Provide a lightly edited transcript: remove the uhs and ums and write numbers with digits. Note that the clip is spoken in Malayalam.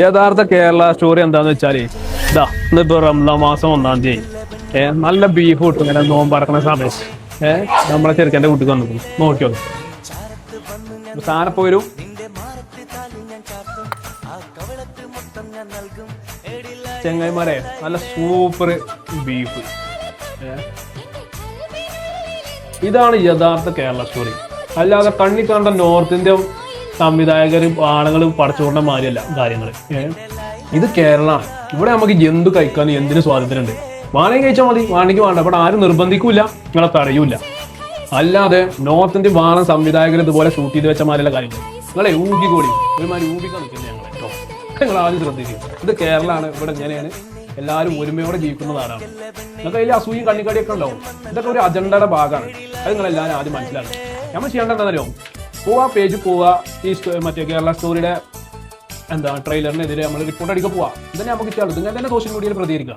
യഥാർത്ഥ കേരള സ്റ്റോറി എന്താന്ന് വെച്ചാല് ഇതാ ഇന്നിപ്പോ റംസാൻ മാസം 1-ാം തീയതി നല്ല ബീഫ് കിട്ടും ഇങ്ങനെ നോമ്പറക്കുന്ന സമയത്ത് നമ്മളെ ചെറുക്കൻ്റെ വീട്ടിൽ വന്നു നോക്കിയോ സാധനം വരും. ചെങ്ങായിമാരെ നല്ല സൂപ്പർ ബീഫ്. ഇതാണ് യഥാർത്ഥ കേരള സ്റ്റോറി. അല്ലാതെ കണ്ണി കണ്ട നോർത്ത് ഇന്ത്യൻ സംവിധായകരും ആളുകളും പടച്ചുകൊണ്ട മാതിരിയല്ല കാര്യങ്ങൾ. ഇത് കേരളമാണ്. ഇവിടെ നമുക്ക് എന്ത് കഴിക്കാനും എന്തിനു സ്വാതന്ത്ര്യമുണ്ട്. വാണെങ്കിൽ കഴിച്ചാൽ മതി, വാണെങ്കിൽ വേണ്ട. ഇവിടെ ആരും നിർബന്ധിക്കൂല, നിങ്ങളെ തടയൂല. അല്ലാതെ നോർത്ത് ഇന്ത്യൻ വാണം സംവിധായകർ ഇതുപോലെ ഷൂട്ട് ചെയ്ത് വെച്ച മാതിരിയുള്ള കാര്യങ്ങൾ നിങ്ങളെ ഊഹിക്കൂടി ഒരുമാതിരി ഊഹിക്കാൻ നിൽക്കുന്നത് ഞങ്ങളെ കേട്ടോ. നിങ്ങൾ ആദ്യം ശ്രദ്ധിക്കും, ഇത് കേരളമാണ്. ഇവിടെ ഇങ്ങനെയാണ് എല്ലാവരും ഒരുമയോടെ ജീവിക്കുന്ന നാടാണ്. നിങ്ങൾക്ക് അതിൽ അസൂയും കണ്ണിക്കടിയൊക്കെ ഉണ്ടാവും. ഇതൊക്കെ ഒരു അജണ്ടയുടെ ഭാഗമാണ്. അത് നിങ്ങളെല്ലാവരും ആദ്യം മനസ്സിലാക്കണം. നമ്മൾ ചെയ്യേണ്ട എന്താണെന്നറിയോ, പോവാ പേജ് പോവുക, ഈ മറ്റേ കേരള സ്റ്റോറിയുടെ ട്രെയിലറിനെതിരെ നമ്മൾ റിപ്പോർട്ട് അടിക്കുക പോവാ. ഇതന്നെ നമുക്ക് ചെയ്യാറുണ്ട്. ഇങ്ങനെ തന്നെ സോഷ്യൽ മീഡിയയിൽ പ്രതികരിക്കുക.